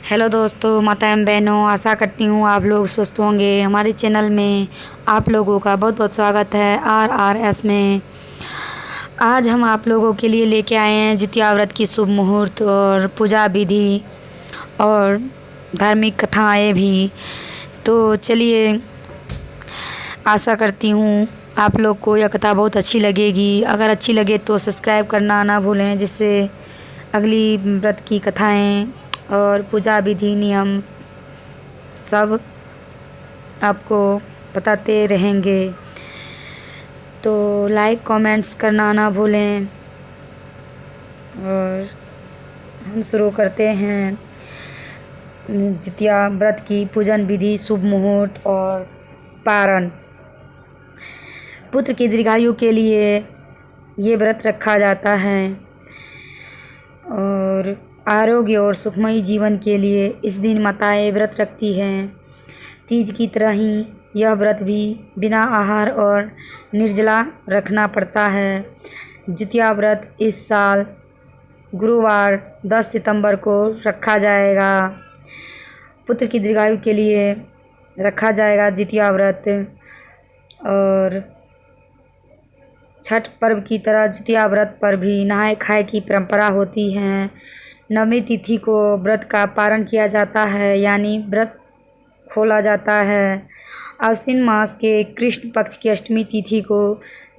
Hello दोस्तों, माताएं बहनों, आशा करती हूँ आप लोग स्वस्थ होंगे। हमारे चैनल में आप लोगों का बहुत बहुत स्वागत है RRS में। आज हम आप लोगों के लिए लेके आए हैं जितिया व्रत की शुभ मुहूर्त और पूजा विधि और धार्मिक कथाएं भी। तो चलिए, आशा करती हूँ आप लोग को यह कथा बहुत अच्छी लगेगी। अगर अच्छी लगे तो सब्सक्राइब करना ना भूलें, जिससे अगली व्रत की कथाएं और पूजा विधि नियम सब आपको बताते रहेंगे। तो लाइक कमेंट्स करना ना भूलें। और हम शुरू करते हैं जितिया व्रत की पूजन विधि, शुभ मुहूर्त और पारण। पुत्र की दीर्घायु के लिए ये व्रत रखा जाता है और आरोग्य और सुखमयी जीवन के लिए इस दिन माताएं व्रत रखती हैं। तीज की तरह ही यह व्रत भी बिना आहार और निर्जला रखना पड़ता है। जितिया व्रत इस साल गुरुवार 10 सितंबर को रखा जाएगा। पुत्र की दीर्घायु के लिए रखा जाएगा जितिया व्रत। और छठ पर्व की तरह जितिया व्रत पर भी नहाय खाए की परंपरा होती है। नवमी तिथि को व्रत का पारण किया जाता है, यानी व्रत खोला जाता है। आश्विन मास के कृष्ण पक्ष की अष्टमी तिथि को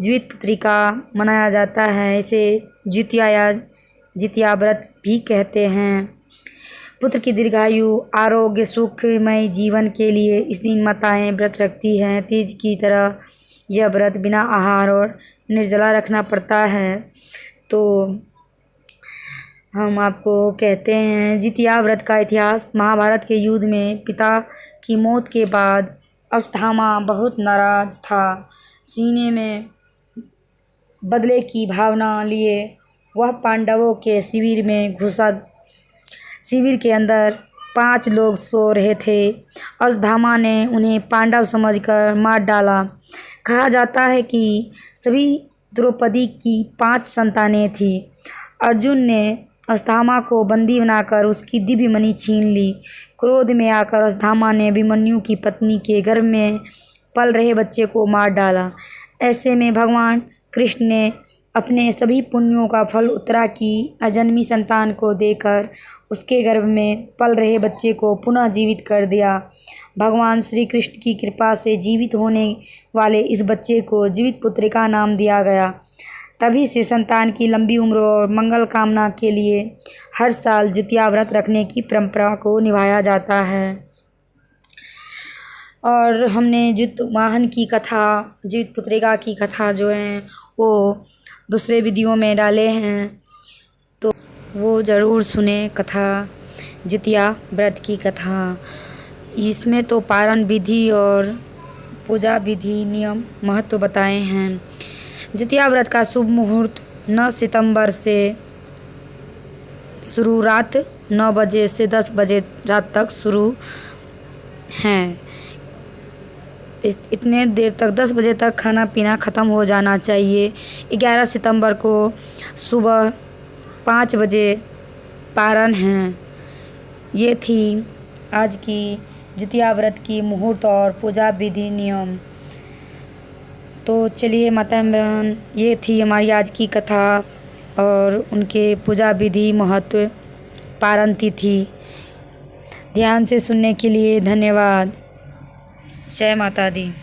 जीवित पुत्री का मनाया जाता है। इसे जितिया या जितिया व्रत भी कहते हैं। पुत्र की दीर्घायु, आरोग्य, सुखमय जीवन के लिए इस दिन माताएं व्रत रखती हैं। तीज की तरह यह व्रत बिना आहार और निर्जला रखना पड़ता है। तो हम आपको कहते हैं जितिया व्रत का इतिहास। महाभारत के युद्ध में पिता की मौत के बाद अश्वत्थामा बहुत नाराज था। सीने में बदले की भावना लिए वह पांडवों के शिविर में घुसा। शिविर के अंदर 5 लोग सो रहे थे। अश्वत्थामा ने उन्हें पांडव समझकर मार डाला। कहा जाता है कि सभी द्रौपदी की 5 संतानें थीं। अर्जुन ने अश्वत्थामा को बंदी बनाकर उसकी दिव्य मणि छीन ली। क्रोध में आकर अश्वत्थामा ने अभिमन्यु की पत्नी के गर्भ में पल रहे बच्चे को मार डाला। ऐसे में भगवान कृष्ण ने अपने सभी पुण्यों का फल उत्तरा की अजन्मी संतान को देकर उसके गर्भ में पल रहे बच्चे को पुनः जीवित कर दिया। भगवान श्री कृष्ण की कृपा से जीवित होने वाले इस बच्चे को जीवित पुत्री का नाम दिया गया। तभी से संतान की लंबी उम्र और मंगल कामना के लिए हर साल जितिया व्रत रखने की परंपरा को निभाया जाता है। और हमने जित वाहन की कथा, जीवित पुत्रिका की कथा जो है वो दूसरे वीडियो में डाले हैं, तो वो ज़रूर सुने कथा, जितिया व्रत की कथा। इसमें तो पारण विधि और पूजा विधि नियम महत्व बताए हैं। जितिया व्रत का शुभ मुहूर्त 9 सितंबर से शुरू, रात 9 बजे से 10 बजे रात तक शुरू हैं। इतने देर तक 10 बजे तक खाना पीना ख़त्म हो जाना चाहिए। 11 सितंबर को सुबह 5 बजे पारण हैं। ये थी आज की जितिया व्रत की मुहूर्त और पूजा विधि नियम। तो चलिए माता बहन, ये थी हमारी आज की कथा और उनके पूजा विधि, महत्व, पारण तिथि। ध्यान से सुनने के लिए धन्यवाद। जय माता दी।